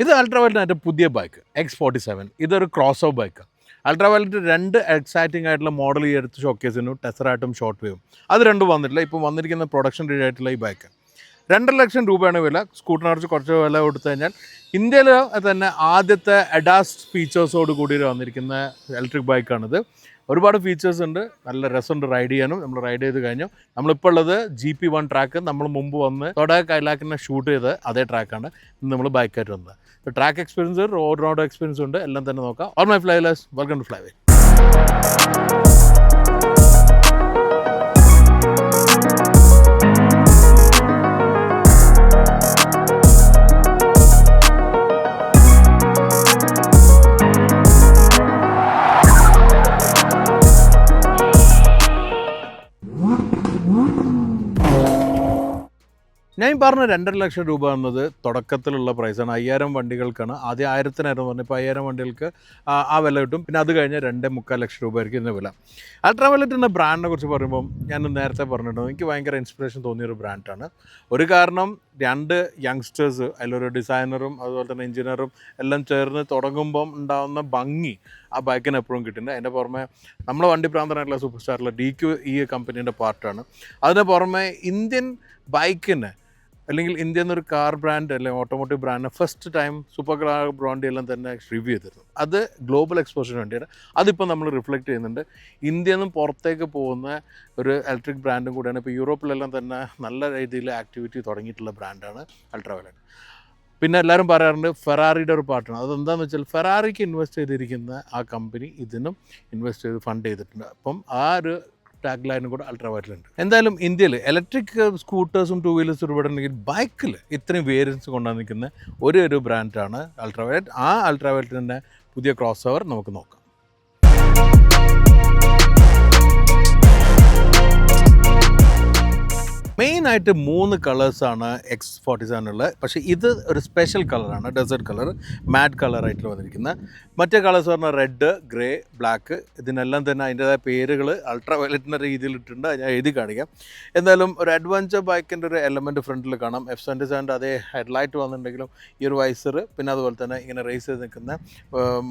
ഇത് അൾട്രാവയലറ്റിൻ്റെ പുതിയ bike X47. ഇതൊരു ക്രോസ് ഓഫ് ബൈക്ക്. അൾട്രാവയലറ്റ് രണ്ട് എക്സൈറ്റിംഗ് ആയിട്ടുള്ള മോഡൽ ഈ അടുത്ത് ഷോക്കേസിനു ടെസറായിട്ടും ഷോർട്ട് വേവും. അത് രണ്ടും വന്നിട്ടില്ല. ഇപ്പോൾ വന്നിരിക്കുന്ന പ്രൊഡക്ഷൻ റെഡി ആയിട്ടുള്ള ഈ ബൈക്ക് 2,00,000 രൂപയാണ് വില. സ്കൂട്ടറിനറിച്ച് കുറച്ച് വില കൊടുത്തു കഴിഞ്ഞാൽ ഇന്ത്യയിൽ തന്നെ ആദ്യത്തെ അഡാസ് ഫീച്ചേഴ്സോട് കൂടി വന്നിരിക്കുന്ന ഇലക്ട്രിക് ബൈക്കാണിത്. ഒരുപാട് ഫീച്ചേഴ്സ് ഉണ്ട്, നല്ല രസമുണ്ട് റൈഡ് ചെയ്യാനും. നമ്മൾ റൈഡ് ചെയ്ത് കഴിഞ്ഞു. നമ്മളിപ്പോൾ ഉള്ളത് GP1 ട്രാക്ക്. നമ്മൾ മുമ്പ് വന്ന് കൈലാക്കിനെ ഷൂട്ട് ചെയ്ത് അതേ ട്രാക്കാണ് ഇന്ന് നമ്മൾ ബൈക്കായിട്ട് വന്നത്. ട്രാക്ക് എക്സ്പീരിയൻസ്, റോഡ് എക്സ്പീരിയൻസ് ഉണ്ട്, എല്ലാം തന്നെ നോക്കാം. All my Flywheelers, welcome to Flywheel. ഞാൻ പറഞ്ഞ 2,50,000 രൂപ എന്നത് തുടക്കത്തിലുള്ള പ്രൈസാണ്. 5,000 വണ്ടികൾക്കാണ്. ആദ്യം 1,000-നായിരുന്നു പറഞ്ഞത്. ഇപ്പോൾ 5,000 വണ്ടികൾക്ക് ആ വില കിട്ടും. പിന്നെ അത് കഴിഞ്ഞ് 2,45,000 രൂപ ആയിരിക്കും ഇന്ന് വില. അൾട്രാവയലറ്റ് എന്ന ബ്രാൻഡിനെ കുറിച്ച് പറയുമ്പം ഞാൻ നേരത്തെ പറഞ്ഞിട്ടുണ്ട്, എനിക്ക് ഭയങ്കര ഇൻസ്പിറേഷൻ തോന്നിയൊരു ബ്രാൻഡാണ്. ഒരു കാരണം 2 യങ്സ്റ്റേഴ്സ്, അതിലൊരു ഡിസൈനറും അതുപോലെ തന്നെ എഞ്ചിനീയറും എല്ലാം ചേർന്ന് തുടങ്ങുമ്പം ഉണ്ടാകുന്ന ഭംഗി ആ ബൈക്കിന് എപ്പോഴും കിട്ടുന്നുണ്ട്. അതിൻ്റെ പുറമെ നമ്മളെ വണ്ടി പ്രാന്തനായിട്ടുള്ള സൂപ്പർ സ്റ്റാറിലെ DQ ഈ കമ്പനീൻ്റെ പാർട്ടാണ്. അതിന് പുറമെ ഇന്ത്യൻ ബൈക്കിന് അല്ലെങ്കിൽ ഇന്ത്യ എന്നൊരു കാർ ബ്രാൻഡ് അല്ലെങ്കിൽ ഓട്ടോമോട്ടീവ് ബ്രാൻഡിനെ first time super car brand എല്ലാം തന്നെ റിവ്യൂ ചെയ്തിരുന്നു. അത് ഗ്ലോബൽ എക്സ്പോഷന് വേണ്ടിയാണ്. അതിപ്പോൾ നമ്മൾ റിഫ്ലക്റ്റ് ചെയ്യുന്നുണ്ട്. ഇന്ത്യയിൽ നിന്നും പുറത്തേക്ക് പോകുന്ന ഒരു ഇലക്ട്രിക് ബ്രാൻഡും കൂടിയാണ്. ഇപ്പോൾ യൂറോപ്പിലെല്ലാം തന്നെ നല്ല രീതിയിൽ ആക്ടിവിറ്റി തുടങ്ങിയിട്ടുള്ള ബ്രാൻഡാണ് അൾട്രാവയലറ്റ്. പിന്നെ എല്ലാവരും പറയാറുണ്ട് ഫെറാറിയുടെ ഒരു പാർട്ടാണ്. അതെന്താണെന്ന് വെച്ചാൽ ഫെറാറിക്ക് ഇൻവെസ്റ്റ് ചെയ്തിരിക്കുന്ന ആ കമ്പനി ഇതിനും ഇൻവെസ്റ്റ് ചെയ്ത് ഫണ്ട് ചെയ്തിട്ടുണ്ട്. അപ്പം ആ ഒരു ടാഗ് ലൈനും കൂടെ അൾട്രാവയലറ്റിലുണ്ട്. എന്തായാലും ഇന്ത്യയിൽ ഇലക്ട്രിക് സ്കൂട്ടേഴ്സും 2 വീലേഴ്സും ഒരുപാടുണ്ടെങ്കിൽ ബൈക്കിൽ ഇത്രയും വേരിയൻസ് കൊണ്ടാണ് നിൽക്കുന്ന ഒരു ബ്രാൻഡാണ് അൾട്രാവയലറ്റ്. ആ അൾട്രാവയലറ്റിൻ്റെ പുതിയ ക്രോസ് ഓവർ നമുക്ക് നോക്കാം. മെയിനായിട്ട് 3 കളേഴ്സാണ് X47 ഉള്ളത്. പക്ഷേ ഇത് ഒരു സ്പെഷ്യൽ കളറാണ്, ഡെസേർട്ട് കളർ, മാറ്റ് കളറായിട്ട് വന്നിരിക്കുന്നത്. മറ്റേ കളേഴ്സ് പറഞ്ഞാൽ റെഡ്, ഗ്രേ, ബ്ലാക്ക്. ഇതിനെല്ലാം തന്നെ അതിൻ്റേതായ പേരുകൾ അൾട്രാവയലറ്റിൻ്റെ രീതിയിൽ ഇട്ടിട്ടുണ്ട്. ഞാൻ എഴുതി കാണിക്കാം. എന്തായാലും ഒരു അഡ്വഞ്ചർ ബൈക്കിൻ്റെ ഒരു എലമെൻറ്റ് ഫ്രണ്ടിൽ കാണാം. F77 അതേ ഹെഡ്ലൈറ്റ് വന്നിട്ടുണ്ടെങ്കിലും ഈ ഒരു വൈസർ, പിന്നെ അതുപോലെ തന്നെ ഇങ്ങനെ റേസ് ചെയ്ത് നിൽക്കുന്ന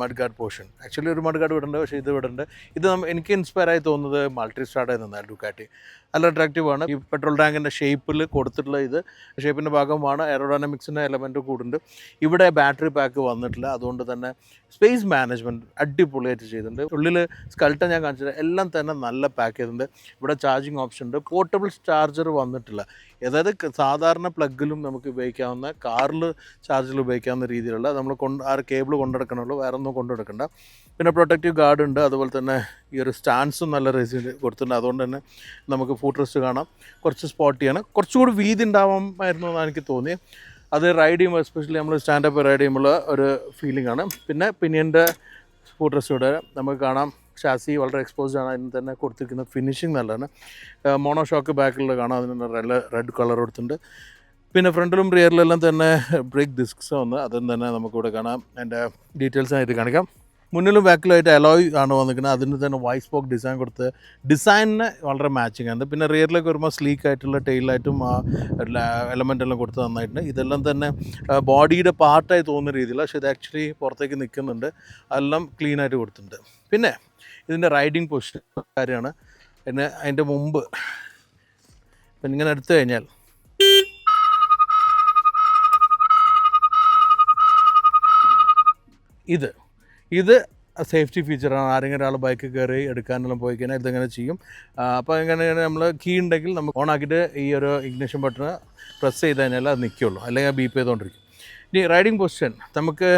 മഡ് ഗാർഡ് പോർഷൻ. ആക്ച്വലി ഒരു മഡ് ഗാർഡ് വിടുന്നുണ്ട്, പക്ഷേ ഇത് വിടുന്നുണ്ട്. ഇത് എനിക്ക് ഇൻസ്പയർ ആയി തോന്നുന്നത് മൾട്ടി സ്ട്രാഡയിൽ നിന്നാണ്. ഡുക്കാറ്റി നല്ല അട്രാക്റ്റീവാണ്. ഈ പെട്രോൾ ടാങ്കിൻ്റെ ഷേപ്പിൽ കൊടുത്തിട്ടുള്ള ഇത് ഷേപ്പിൻ്റെ ഭാഗമാണ്. എയറോഡൈനാമിക്സിൻ്റെ എലമെൻറ്റ് കൂടുന്നുണ്ട്. ഇവിടെ ബാറ്ററി പാക്ക് വന്നിട്ടില്ല. അതുകൊണ്ട് തന്നെ സ്പേസ് മാനേജ്മെൻറ്റ് അടിപൊളിയായിട്ട് ചെയ്തിട്ടുണ്ട്. ഉള്ളിൽ സ്കൾട്ട ഞാൻ കാണിച്ചത് എല്ലാം തന്നെ നല്ല പാക്ക് ചെയ്തിട്ടുണ്ട്. ഇവിടെ ചാർജിങ് ഓപ്ഷൻ ഉണ്ട്. പോർട്ടബിൾ ചാർജർ വന്നിട്ടില്ല. അതായത് സാധാരണ പ്ലഗിലും നമുക്ക് ഉപയോഗിക്കാവുന്ന, കാറിൽ ചാർജിൽ ഉപയോഗിക്കാവുന്ന രീതിയിലുള്ള, നമ്മൾ ആ കേബിൾ കൊണ്ടെടുക്കണമല്ലോ, വേറെ ഒന്നും കൊണ്ടെടുക്കണ്ട. പിന്നെ പ്രൊട്ടക്റ്റീവ് ഗാർഡ് ഉണ്ട്. അതുപോലെ തന്നെ ഈ ഒരു സ്റ്റാൻഡ്സും നല്ല റേസിൽ കൊടുത്തിട്ടുണ്ട്. അതുകൊണ്ട് തന്നെ നമുക്ക് ഫുഡ് റെസ്റ്റ് കാണാം. കുറച്ച് സ്പോട്ടിയാണ്. കുറച്ചുകൂടി വീതി ഉണ്ടാവാമായിരുന്നു എന്നാണ് എനിക്ക് തോന്നിയത്. അത് റൈഡ് ചെയ്യുമ്പോൾ, എസ്പെഷ്യലി നമ്മൾ സ്റ്റാൻഡപ്പ് റൈഡ് ചെയ്യുമ്പോൾ ഒരു ഫീലിംഗ് ആണ്. പിന്നെ പിനിയൻ്റെ ഫുഡ് റെസ്റ്റ് ഇവിടെ നമുക്ക് കാണാം. ഷാസി വളരെ എക്സ്പോസ്ഡ് ആണ്. അതിന് തന്നെ കൊടുത്തിരിക്കുന്ന ഫിനിഷിങ് നല്ലതാണ്. മോണോ ഷോക്ക് ബാക്കിലുള്ള കാണാം. അതിന് റെഡ് കളർ കൊടുത്തിട്ടുണ്ട്. പിന്നെ ഫ്രണ്ടിലും റിയറിലെല്ലാം തന്നെ ബ്രേക്ക് ഡിസ്ക്സ് വന്ന് അതും തന്നെ നമുക്കിവിടെ കാണാം. അതിൻ്റെ ഡീറ്റെയിൽസ് ആയിട്ട് കാണിക്കാം. മുന്നിലും ബാക്കിലായിട്ട് അലോയ് ആണ് വന്നിരിക്കുന്നത്. അതിന് തന്നെ വൈറ്റ് സ്പോക്ക് ഡിസൈൻ കൊടുത്ത് ഡിസൈനിന് വളരെ മാച്ചിങ് ആണ്. പിന്നെ റിയറിലേക്ക് വരുമ്പോൾ സ്ലീക്ക് ആയിട്ടുള്ള ടെയിലായിട്ടും ആ എലമെൻ്റ് എല്ലാം കൊടുത്ത് നന്നായിട്ടുണ്ട്. ഇതെല്ലാം തന്നെ ബോഡിയുടെ പാർട്ടായി തോന്നുന്ന രീതിയിൽ, പക്ഷേ ഇത് ആക്ച്വലി പുറത്തേക്ക് നിൽക്കുന്നുണ്ട്. അതെല്ലാം ക്ലീനായിട്ട് കൊടുത്തിട്ടുണ്ട്. പിന്നെ ഇതിൻ്റെ റൈഡിങ് പൊസിഷൻ കാര്യമാണ്. പിന്നെ അതിൻ്റെ മുമ്പ് പിന്നെ ഇങ്ങനെ എടുത്തു കഴിഞ്ഞാൽ ഇത് സേഫ്റ്റി ഫീച്ചറാണ്. ആരെങ്കിലും ഒരാൾ ബൈക്ക് കയറി എടുക്കാനെല്ലാം പോയി കഴിഞ്ഞാൽ ഇതെങ്ങനെ ചെയ്യും. അപ്പോൾ എങ്ങനെയാണ് നമ്മൾ കീ ഉണ്ടെങ്കിൽ നമുക്ക് ഓണാക്കിയിട്ട് ഈ ഒരു ഇഗ്നിഷൻ ബട്ടൺ പ്രസ് ചെയ്ത് കഴിഞ്ഞാൽ അത് നിൽക്കുകയുള്ളൂ, അല്ലെങ്കിൽ ബീപ്പ് ചെയ്തുകൊണ്ടിരിക്കും. ഇനി റൈഡിങ് പൊസിഷൻ നമുക്ക്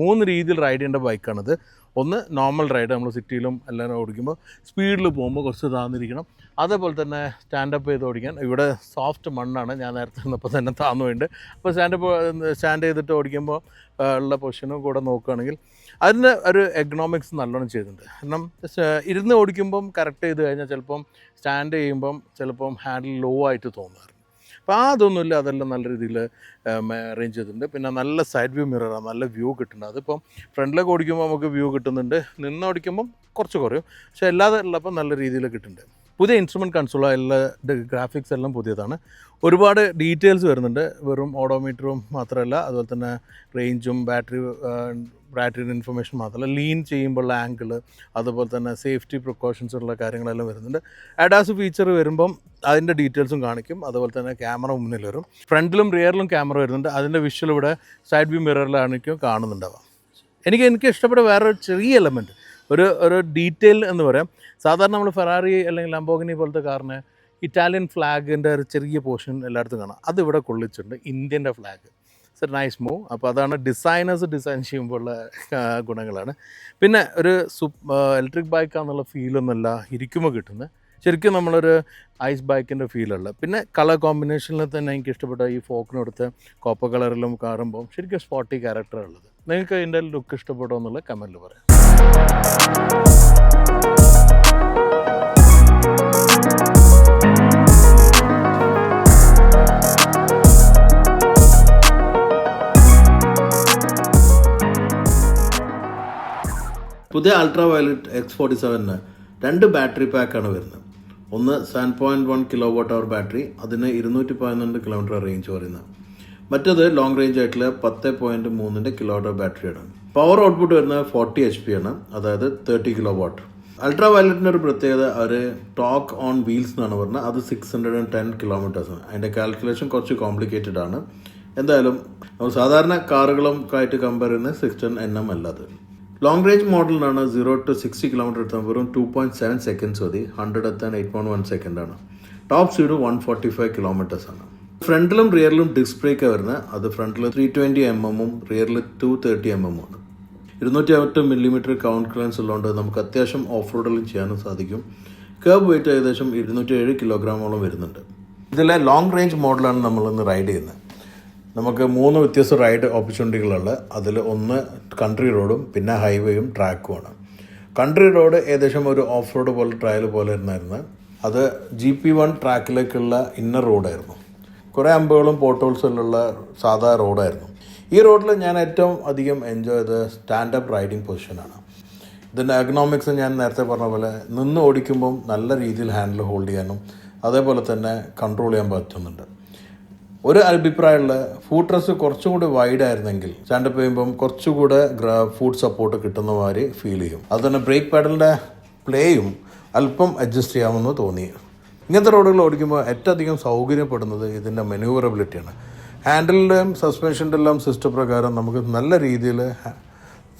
3 രീതിയിൽ റൈഡ് ചെയ്യേണ്ട ബൈക്കാണിത്. ഒന്ന് നോർമൽ റൈഡ്, നമ്മൾ സിറ്റിയിലും എല്ലാം ഓടിക്കുമ്പോൾ സ്പീഡിൽ പോകുമ്പോൾ കുറച്ച് താന്നിരിക്കണം. അതേപോലെ തന്നെ സ്റ്റാൻഡപ്പ് ചെയ്ത് ഓടിക്കാൻ ഇവിടെ സോഫ്റ്റ് മണ്ണാണ്. ഞാൻ നേരത്തെ നിന്നപ്പോൾ തന്നെ താന്നു പോയിട്ടുണ്ട്. അപ്പോൾ സ്റ്റാൻഡ് ചെയ്തിട്ട് ഓടിക്കുമ്പോൾ ഉള്ള പൊസിഷനും കൂടെ നോക്കുകയാണെങ്കിൽ അതിന് ഒരു എക്കണോമിക്സ് നല്ലോണം ചെയ്തിട്ടുണ്ട്. കാരണം ഇരുന്ന് ഓടിക്കുമ്പം കറക്റ്റ് ചെയ്ത് കഴിഞ്ഞാൽ ചിലപ്പം സ്റ്റാൻഡ് ചെയ്യുമ്പം ചിലപ്പം ഹാൻഡിൽ ലോ ആയിട്ട് തോന്നാറുണ്ട്. അപ്പോൾ അതൊന്നുമില്ല, അതെല്ലാം നല്ല രീതിയിൽ അറേഞ്ച് ചെയ്തിട്ടുണ്ട്. പിന്നെ നല്ല സൈഡ് വ്യൂ മിററാണ്, നല്ല വ്യൂ കിട്ടുന്നുണ്ട്. അതിപ്പം ഫ്രണ്ടിലേക്ക് ഓടിക്കുമ്പോൾ നമുക്ക് വ്യൂ കിട്ടുന്നുണ്ട്, നിന്ന് ഓടിക്കുമ്പം കുറച്ച് കുറയും, പക്ഷേ അല്ലാതെ ഉള്ളപ്പോൾ നല്ല രീതിയിൽ കിട്ടുന്നുണ്ട്. പുതിയ ഇൻസ്ട്രുമെൻറ്റ് കൺസോൾ എല്ലാ ഗ്രാഫിക്സ് എല്ലാം പുതിയതാണ്. ഒരുപാട് ഡീറ്റെയിൽസ് വരുന്നുണ്ട്. വെറും ഓഡോമീറ്ററും മാത്രമല്ല, അതുപോലെ തന്നെ റേഞ്ചും ബാറ്ററിയുടെ ഇൻഫർമേഷൻ മാത്രമല്ല, ലീൻ ചെയ്യുമ്പോഴുള്ള ആംഗിൾ, അതുപോലെ തന്നെ സേഫ്റ്റി പ്രിക്കോഷൻസ് ഉള്ള കാര്യങ്ങളെല്ലാം വരുന്നുണ്ട്. അഡാസ് ഫീച്ചർ വരുമ്പം അതിൻ്റെ ഡീറ്റെയിൽസും കാണിക്കും. അതുപോലെ തന്നെ ക്യാമറ മുന്നിൽ വരും. ഫ്രണ്ടിലും റിയറിലും ക്യാമറ വരുന്നുണ്ട്. അതിൻ്റെ വിഷ്വൽ ഇവിടെ സൈഡ് വ്യൂ മിററിലാണെങ്കിൽ കാണുന്നുണ്ടാവാം. എനിക്ക് ഇഷ്ടപ്പെട്ട വേറൊരു ചെറിയ എലമെൻറ്റ്, ഒരു ഡീറ്റെയിൽ എന്ന് പറയാം. സാധാരണ നമ്മൾ ഫെറാറി അല്ലെങ്കിൽ ലംബോർഗിനി പോലത്തെ കാറിന് ഇറ്റാലിയൻ ഫ്ലാഗിൻ്റെ ഒരു ചെറിയ പോർഷൻ എല്ലായിടത്തും കാണാം. അതിവിടെ കൊള്ളിച്ചിട്ടുണ്ട്, ഇന്ത്യൻ്റെ flag. It's a nice move. അപ്പോൾ അതാണ് ഡിസൈനേഴ്സ് ഡിസൈൻ ചെയ്യുമ്പോഴുള്ള ഗുണങ്ങളാണ്. പിന്നെ ഒരു ഇലക്ട്രിക് ബൈക്കാന്നുള്ള ഫീലൊന്നുമല്ല ഇരിക്കുമ്പോൾ കിട്ടുന്നത്. ശരിക്കും നമ്മളൊരു ഐസ് ബൈക്കിൻ്റെ ഫീലുള്ള. പിന്നെ കളർ കോമ്പിനേഷനിൽ തന്നെ എനിക്ക് ഇഷ്ടപ്പെട്ട ഈ ഫോക്കിനടുത്ത് കോപ്പർ കളറിലും കാണുമ്പോൾ ശരിക്കും സ്പോട്ടി ക്യാരക്ടറാണ് ഉള്ളത്. നിങ്ങൾക്ക് അതിൻ്റെ ലുക്ക് ഇഷ്ടപ്പെട്ടോ എന്നുള്ള കമൻറ്റിൽ പറയാം. പുതിയ അൾട്രാ വയലറ്റ് X47 2 ബാറ്ററി പാക്കാണ് വരുന്നത്. ഒന്ന് 7.1 kWh ബാറ്ററി, അതിന് 212 കിലോമീറ്റർ റേഞ്ച് പറയുന്നത്. മറ്റത് ലോങ് റേഞ്ച് ആയിട്ടുള്ള 10.3 kWh ബാറ്ററിയാണ്. പവർ ഔട്ട്പുട്ട് വരുന്നത് 40 HP ആണ്, അതായത് 30 kW. അൾട്രാ വയലറ്റിൻ്റെ ഒരു പ്രത്യേകത ഒരു ടോക്ക് ഓൺ വീൽസ് എന്നാണ് പറഞ്ഞത്. അത് 610 km. അതിൻ്റെ കാൽക്കുലേഷൻ കുറച്ച് കോംപ്ലിക്കേറ്റഡ് ആണ്. എന്തായാലും നമ്മൾ സാധാരണ കാറുകളും ആയിട്ട് കമ്പയർ ചെയ്യുന്ന 610 NM അല്ലാതെ. ലോങ് റേഞ്ച് മോഡലിനാണ് 0 to 60 km എത്താൻ വെറും 2.7 seconds മതി. 100 എത്താൻ 8.1 സെക്കൻഡാണ്. ടോപ്പ് സ്പീഡ് 145 km ആണ്. ഫ്രണ്ടിലും റിയറിലും ഡിസ്ക് ബ്രേക്കാണ് വരുന്നത്. അത് ഫ്രണ്ടിൽ 320 mm റിയറിൽ 230 mm ആണ്. 208 mm കൗണ്ട് ക്ലിയറൻസ് ഉള്ളതുകൊണ്ട് നമുക്ക് അത്യാവശ്യം ഓഫ് റോഡെല്ലാം ചെയ്യാനും സാധിക്കും. കർബ് വെയിറ്റ് ഏകദേശം 207 കിലോഗ്രാമോളം വരുന്നുണ്ട്. ഇതിലെ ലോങ് റേഞ്ച് മോഡലാണ് നമ്മളിന്ന് റൈഡ് ചെയ്യുന്നത്. നമുക്ക് 3 വ്യത്യസ്ത റൈഡ് ഓപ്പർച്യൂണിറ്റികളുണ്ട്. അതിൽ ഒന്ന് കൺട്രി റോഡും പിന്നെ ഹൈവേയും ട്രാക്കുമാണ്. കൺട്രി റോഡ് ഏകദേശം ഒരു ഓഫ് റോഡ് പോലെ ട്രയൽ പോലെ ഇരുന്നായിരുന്നു. അത് GP1 ട്രാക്കിലേക്കുള്ള ഇന്നർ റോഡായിരുന്നു. കുറേ അമ്പുകളും പോട്ടോൾസും ഉള്ള സാധാ റോഡായിരുന്നു. ഈ റോഡിൽ ഞാൻ ഏറ്റവും അധികം എൻജോയ് ചെയ്ത സ്റ്റാൻഡപ്പ് റൈഡിങ് പൊസിഷനാണ്. ഇതിൻ്റെ എക്കണോമിക്സ് ഞാൻ നേരത്തെ പറഞ്ഞ പോലെ നിന്ന് ഓടിക്കുമ്പം നല്ല രീതിയിൽ ഹാൻഡിൽ ഹോൾഡ് ചെയ്യാനും അതേപോലെ തന്നെ കൺട്രോൾ ചെയ്യാൻ പറ്റുന്നുണ്ട്. ഒരു അഭിപ്രായമുള്ള ഫുഡ് റെസ്റ്റ് കുറച്ചും കൂടി വൈഡ് ആയിരുന്നെങ്കിൽ സ്റ്റാൻഡപ്പ് ചെയ്യുമ്പം കുറച്ചുകൂടെ ഫുഡ് സപ്പോർട്ട് കിട്ടുന്ന മാതിരി ഫീൽ ചെയ്യും. അതുതന്നെ ബ്രേക്ക് പാഡലിൻ്റെ പ്ലേയും അല്പം അഡ്ജസ്റ്റ് ചെയ്യാമെന്ന് തോന്നി. ഇങ്ങനത്തെ റോഡുകൾ ഓടിക്കുമ്പോൾ ഏറ്റവും അധികം സൗകര്യപ്പെടുന്നത് ഇതിൻ്റെ മെനൂവറബിലിറ്റിയാണ്. ഹാൻഡിലിൻ്റെയും സസ്പെൻഷൻ്റെ എല്ലാം സിസ്റ്റം പ്രകാരം നമുക്ക് നല്ല രീതിയിൽ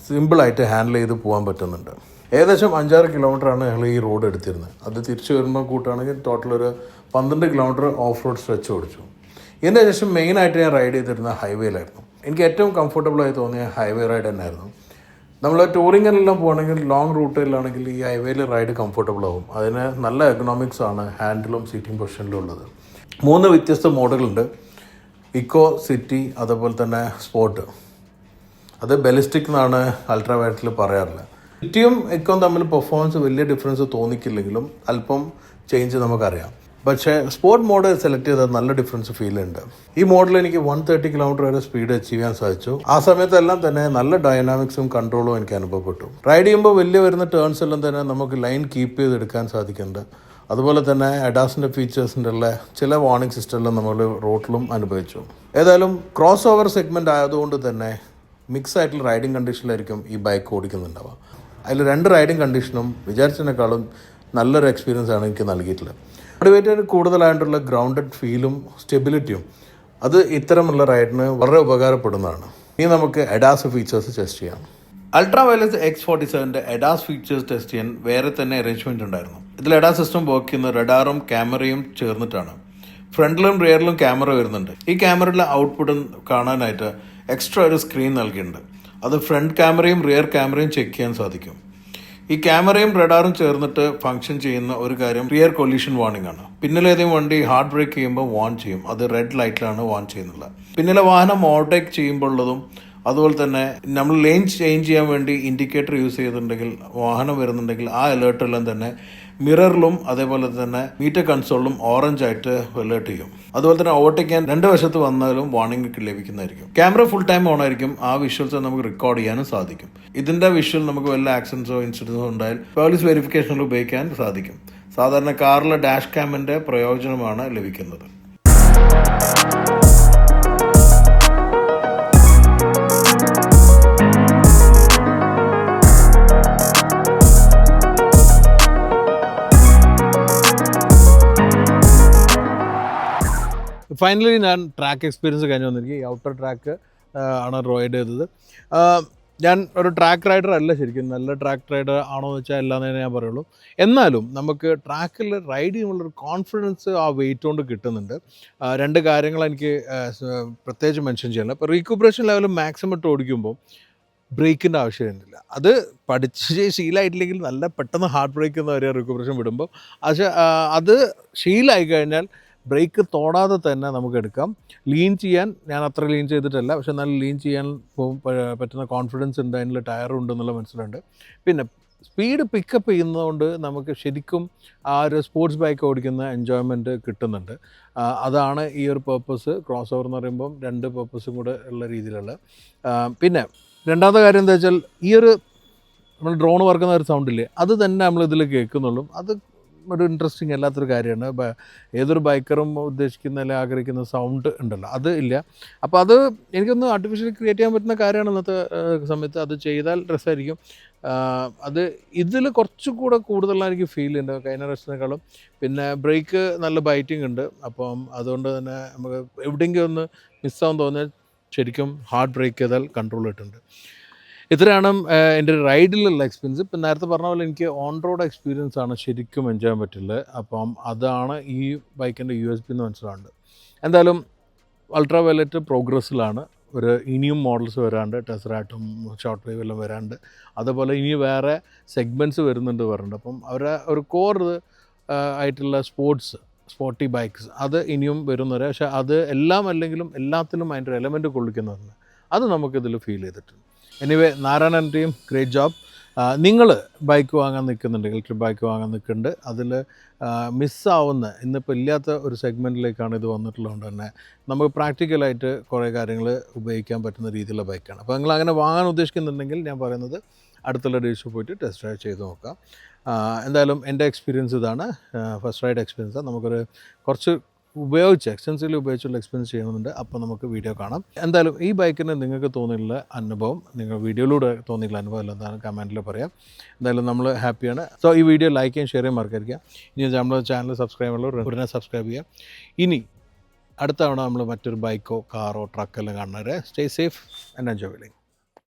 സിമ്പിളായിട്ട് ഹാൻഡിൽ ചെയ്ത് പോകാൻ പറ്റുന്നുണ്ട്. ഏകദേശം 5-6 കിലോമീറ്ററാണ് ഞങ്ങൾ ഈ റോഡ് എടുത്തിരുന്നത്. അത് തിരിച്ചു വരുമ്പോൾ കൂട്ടുകയാണെങ്കിൽ ടോട്ടൽ ഒരു 12 കിലോമീറ്റർ ഓഫ് റോഡ് സ്ട്രെച്ച് ഓടിച്ചു. ഇതിൻ്റെ ശേഷം മെയിനായിട്ട് ഞാൻ റൈഡ് ചെയ്തിരുന്ന ഹൈവേയിലായിരുന്നു. എനിക്ക് ഏറ്റവും കംഫർട്ടബിളായി തോന്നിയ ഹൈവേ റൈഡ് തന്നെയായിരുന്നു. നമ്മൾ ടൂറിങ്ങിനെല്ലാം പോകണമെങ്കിൽ ലോങ് റൂട്ടിലാണെങ്കിൽ ഈ ഹൈവേയിൽ റൈഡ് കംഫർട്ടബിൾ ആവും. അതിന് നല്ല എക്കണോമിക്സ് ആണ് ഹാൻഡിലും സീറ്റിംഗ് പൊസിഷനിലും ഉള്ളത്. 3 വ്യത്യസ്ത മോഡലുണ്ട്: ഇക്കോ, സിറ്റി, അതുപോലെ തന്നെ സ്പോർട്ട്. അത് ബലിസ്റ്റിക് എന്നാണ് അൾട്രാ വയലറ്റിൽ പറയാറുള്ളത്. സിറ്റിയും ഇക്കോയും തമ്മിൽ പെർഫോമൻസ് വലിയ ഡിഫറൻസ് തോന്നിക്കില്ലെങ്കിലും അല്പം ചേഞ്ച് നമുക്കറിയാം. പക്ഷേ സ്പോർട്ട് മോഡ് സെലക്ട് ചെയ്താൽ നല്ല ഡിഫറൻസ് ഫീൽ ഉണ്ട്. ഈ മോഡൽ എനിക്ക് 130 km വരെ സ്പീഡ് അച്ചീവ് ചെയ്യാൻ സാധിച്ചു. ആ സമയത്തെല്ലാം തന്നെ നല്ല ഡൈനാമിക്സും കൺട്രോളും എനിക്ക് അനുഭവപ്പെട്ടു. റൈഡ് ചെയ്യുമ്പോൾ വലിയ വരുന്ന ടേൺസ് എല്ലാം തന്നെ നമുക്ക് ലൈൻ കീപ്പ് ചെയ്തെടുക്കാൻ സാധിക്കുന്നുണ്ട്. അതുപോലെ തന്നെ അഡാസിൻ്റെ ഫീച്ചേഴ്സിൻ്റെ ഉള്ള ചില വാർണിംഗ് സിസ്റ്റമെല്ലാം നമ്മൾ റോഡിലും അനുഭവിച്ചു. ഏതായാലും ക്രോസ് ഓവർ സെഗ്മെൻറ്റ് ആയതുകൊണ്ട് തന്നെ മിക്സ് ആയിട്ടുള്ള റൈഡിങ് കണ്ടീഷനിലായിരിക്കും ഈ ബൈക്ക് ഓടിക്കുന്നുണ്ടാവുക. അതിൽ 2 റൈഡിങ് കണ്ടീഷനും വിചാരിച്ചതിനേക്കാളും നല്ലൊരു എക്സ്പീരിയൻസ് ആണ് എനിക്ക് നൽകിയിട്ടുള്ളത്. മോട്ടിവേറ്റഡ് കൂടുതലായിട്ടുള്ള ഗ്രൗണ്ടഡ് ഫീലും സ്റ്റെബിലിറ്റിയും അത് ഇത്തരമുള്ള റൈഡിന് വളരെ ഉപകാരപ്പെടുന്നതാണ്. ഇനി നമുക്ക് അഡാസ് ഫീച്ചേഴ്സ് ടെസ്റ്റ് ചെയ്യാം. Ultra violet X47 ADAS features test ചെയ്യാൻ വേറെ തന്നെ അറേഞ്ച്മെൻറ്റ് ഉണ്ടായിരുന്നു. ഇതിൽ അഡാസ് സിസ്റ്റം വർക്ക് ചെയ്യുന്ന റഡാറും ക്യാമറയും ചേർന്നിട്ടാണ്. ഫ്രണ്ടിലും റിയറിലും ക്യാമറ വരുന്നുണ്ട്. ഈ ക്യാമറയിലെ ഔട്ട്പുട്ട് കാണാനായിട്ട് എക്സ്ട്രാ ഒരു സ്ക്രീൻ നൽകിയിട്ടുണ്ട്. അത് ഫ്രണ്ട് ക്യാമറയും റിയർ ക്യാമറയും ചെക്ക് ചെയ്യാൻ സാധിക്കും. ഈ ക്യാമറയും റഡാറും ചേർന്നിട്ട് ഫംഗ്ഷൻ ചെയ്യുന്ന ഒരു കാര്യം റിയർ കൊല്യൂഷൻ വാർണിംഗ് ആണ്. പിന്നിലേതെങ്കിലും വണ്ടി ഹാർഡ് ബ്രേക്ക് ചെയ്യുമ്പോൾ വാൺ ചെയ്യും. അത് റെഡ് ലൈറ്റിലാണ് വാൺ ചെയ്യുന്നത്. പിന്നിലെ വാഹനം ഓവർടേക്ക് ചെയ്യുമ്പോഴുള്ളതും അതുപോലെ തന്നെ നമ്മൾ ലെയിൻ ചേഞ്ച് ചെയ്യാൻ വേണ്ടി ഇൻഡിക്കേറ്റർ യൂസ് ചെയ്തിട്ടുണ്ടെങ്കിൽ, വാഹനം വരുന്നുണ്ടെങ്കിൽ ആ അലേർട്ടെല്ലാം തന്നെ മിററിലും അതേപോലെ തന്നെ മീറ്റർ കൺസോളിലും ഓറഞ്ച് ആയിട്ട് അലേർട്ട് ചെയ്യും. അതുപോലെ തന്നെ ഓവർടേക്കാൻ രണ്ട് വശത്ത് വന്നാലും വാർണിംഗ് ലഭിക്കുന്നതായിരിക്കും. ക്യാമറ ഫുൾ ടൈം ഓൺ ആയിരിക്കും. ആ വിഷ്വൽസ് നമുക്ക് റെക്കോർഡ് ചെയ്യാനും സാധിക്കും. ഇതിന്റെ വിഷ്വൽ നമുക്ക് വല്ല ആക്സിഡൻസോ ഇൻസിഡൻസോ ഉണ്ടായാൽ പോലീസ് വെരിഫിക്കേഷനിൽ ഉപയോഗിക്കാൻ സാധിക്കും. സാധാരണ കാറിലെ ഡാഷ് ക്യാമിന്റെ പ്രയോജനമാണ് ലഭിക്കുന്നത്. ഫൈനലി ഞാൻ ട്രാക്ക് എക്സ്പീരിയൻസ് കഴിഞ്ഞ് വന്നിരിക്കും. ഈ ഔട്ടർ ട്രാക്ക് ആണ് റൈഡ് ചെയ്തത്. ഞാൻ ഒരു ട്രാക്ക് റൈഡർ അല്ല ശരിക്കും. നല്ല ട്രാക്ക് റൈഡർ ആണോ എന്ന് വെച്ചാൽ അല്ലാന്നേ ഞാൻ പറയുള്ളൂ. എന്നാലും നമുക്ക് ട്രാക്കിൽ റൈഡ് ചെയ്യുമ്പോഴൊരു കോൺഫിഡൻസ് ആ വെയിറ്റ് കൊണ്ട് കിട്ടുന്നുണ്ട്. രണ്ട് കാര്യങ്ങൾ എനിക്ക് പ്രത്യേകിച്ച് മെൻഷൻ ചെയ്യാനില്ല. ഇപ്പോൾ റീക്യൂപ്പറേഷൻ ലെവൽ മാക്സിമം ഇട്ട് ഓടിക്കുമ്പോൾ ബ്രേക്കിൻ്റെ ആവശ്യം വരുന്നില്ല. അത് പഠിച്ച് ശീലമായിട്ടില്ലെങ്കിൽ നല്ല പെട്ടെന്ന് ഹാർഡ് ബ്രേക്ക് എന്ന് പറയുക റീക്യൂപ്പറേഷൻ വിടുമ്പോൾ. പക്ഷേ അത് ശീലമായി കഴിഞ്ഞാൽ ബ്രേക്ക് തൊടാതെ തന്നെ നമുക്ക് എടുക്കാം. ലീൻ ചെയ്യാൻ ഞാൻ അത്ര ലീൻ ചെയ്തിട്ടല്ല, പക്ഷെ നല്ല ലീൻ ചെയ്യാൻ പറ്റുന്ന കോൺഫിഡൻസ് ഉണ്ട്, അതിൽ ടയറും ഉണ്ടെന്നുള്ള മനസ്സിലുണ്ട്. പിന്നെ സ്പീഡ് പിക്കപ്പ് ചെയ്യുന്നതുകൊണ്ട് നമുക്ക് ശരിക്കും ആ ഒരു സ്പോർട്സ് ബൈക്ക് ഓടിക്കുന്ന എൻജോയ്മെൻറ്റ് കിട്ടുന്നുണ്ട്. അതാണ് ഈ ഒരു പേർപ്പസ്. ക്രോസ് ഓവർ എന്ന് പറയുമ്പം രണ്ട് പേർപ്പസും കൂടെ ഉള്ള രീതിയിലുള്ള. പിന്നെ രണ്ടാമത്തെ കാര്യം എന്താ വെച്ചാൽ, ഈ ഒരു നമ്മൾ ഡ്രോൺ പറക്കുന്ന ഒരു സൗണ്ടില്ലേ, അത് തന്നെ നമ്മളിതിൽ കേൾക്കുന്നുള്ളൂ. അത് ഒരു ഇൻട്രസ്റ്റിംഗ് അല്ലാത്തൊരു കാര്യമാണ്. ഏതൊരു ബൈക്കറും ഉദ്ദേശിക്കുന്ന അല്ലെങ്കിൽ ആഗ്രഹിക്കുന്ന സൗണ്ട് ഉണ്ടല്ലോ, അത് ഇല്ല. അപ്പോൾ അത് എനിക്കൊന്ന് ആർട്ടിഫിഷ്യലി ക്രിയേറ്റ് ചെയ്യാൻ പറ്റുന്ന കാര്യമാണ് ഇന്നത്തെ സമയത്ത്. അത് ചെയ്താൽ രസമായിരിക്കും. അത് ഇതിൽ കുറച്ചുകൂടെ കൂടുതലാണ് എനിക്ക് ഫീൽ ചെയ്യുന്നത് കഴിഞ്ഞ റെസ്റ്റിനേക്കാളും. പിന്നെ ബ്രേക്ക് നല്ല ബൈറ്റിംഗ് ഉണ്ട്. അപ്പം അതുകൊണ്ട് തന്നെ നമുക്ക് എവിടെയെങ്കിലും ഒന്ന് മിസ്സാവാൻ തോന്നിയാൽ ശരിക്കും ഹാർഡ് ബ്രേക്ക് ചെയ്താൽ കൺട്രോൾ കിട്ടുന്നുണ്ട്. ഇത്രയാണ് എൻ്റെ റൈഡിലുള്ള എക്സ്പീരിയൻസ്. ഇപ്പം നേരത്തെ പറഞ്ഞ പോലെ എനിക്ക് ഓൺ റോഡ് എക്സ്പീരിയൻസ് ആണ് ശരിക്കും എൻജോയ് ചെയ്യാൻ പറ്റില്ല. അപ്പം അതാണ് ഈ ബൈക്കിൻ്റെ USP എന്ന് മനസ്സിലാവുന്നുണ്ട്. എന്തായാലും അൾട്രാ വയലറ്റ് പ്രോഗ്രസ്സിലാണ്. ഇനിയും മോഡൽസ് വരാണ്ട്, ടെസ്റാട്ടും ഷോർട്ട് വേവ് എല്ലാം വരാണ്ട്. അതുപോലെ ഇനി വേറെ സെഗ്മെൻറ്റ്സ് വരുന്നുണ്ട് പറഞ്ഞിട്ടുണ്ട്. അപ്പം അവരുടെ ഒരു കോർ ആയിട്ടുള്ള സ്പോർട്ടി ബൈക്സ് അത് ഇനിയും വരുന്നവരെ. പക്ഷേ അത് എല്ലാം അല്ലെങ്കിലും എല്ലാത്തിലും അതിൻ്റെ ഒരു എലമെൻറ്റ് കൊള്ളിക്കുന്നതാണ്. അത് നമുക്കിതിൽ ഫീൽ ചെയ്തിട്ടുണ്ട്. Anyway, Narayanan team great job. നിങ്ങൾ ബൈക്ക് വാങ്ങാൻ നിൽക്കുന്നുണ്ട്, ഇലക്ട്രിക് ബൈക്ക് വാങ്ങാൻ നിൽക്കുന്നുണ്ട്, അതിൽ മിസ്സാവുന്ന ഇന്നിപ്പോൾ ഇല്ലാത്ത ഒരു സെഗ്മെൻറ്റിലേക്കാണ് ഇത് വന്നിട്ടുള്ളതുകൊണ്ട് തന്നെ നമുക്ക് പ്രാക്ടിക്കലായിട്ട് കുറേ കാര്യങ്ങൾ ഉപയോഗിക്കാൻ പറ്റുന്ന രീതിയിലുള്ള ബൈക്കാണ്. അപ്പോൾ നിങ്ങൾ അങ്ങനെ വാങ്ങാൻ ഉദ്ദേശിക്കുന്നുണ്ടെങ്കിൽ ഞാൻ പറയുന്നത് അടുത്തുള്ള ഡീലർഷിപ്പിൽ പോയിട്ട് ടെസ്റ്റ് റൈഡ് ചെയ്ത് നോക്കാം. എന്തായാലും എൻ്റെ എക്സ്പീരിയൻസ് ഇതാണ്. ഫസ്റ്റ് റൈഡ് എക്സ്പീരിയൻസ് നമുക്കൊരു കുറച്ച് എക്സ്റ്റെൻസീവ്ലി ഉപയോഗിച്ചുള്ള എക്സ്പീരിയൻസ് ചെയ്യണമെന്നുണ്ട്. അപ്പോൾ നമുക്ക് വീഡിയോ കാണാം. എന്തായാലും ഈ ബൈക്കിന് നിങ്ങൾക്ക് തോന്നിയുള്ള അനുഭവം, നിങ്ങൾ വീഡിയോയിലൂടെ തോന്നിയുള്ള അനുഭവം എല്ലാം എന്താണ് കമൻറ്റിൽ പറയാം. എന്തായാലും നമ്മൾ ഹാപ്പിയാണ്. സോ ഈ വീഡിയോ ലൈക്ക് ചെയ്യാൻ ഷെയർ ചെയ്യാൻ മറക്കാതിരിക്കുക. ഇനി നമ്മുടെ ചാനൽ സബ്സ്ക്രൈബ് ചെയ്യുള്ളൂ, ഉടനെ സബ്സ്ക്രൈബ് ചെയ്യാം. ഇനി അടുത്ത തവണ നമ്മൾ മറ്റൊരു ബൈക്കോ കാറോ ട്രക്കെല്ലാം കാണുന്നവരെ സ്റ്റേ സേഫ് ആൻഡ് എൻജോയ്.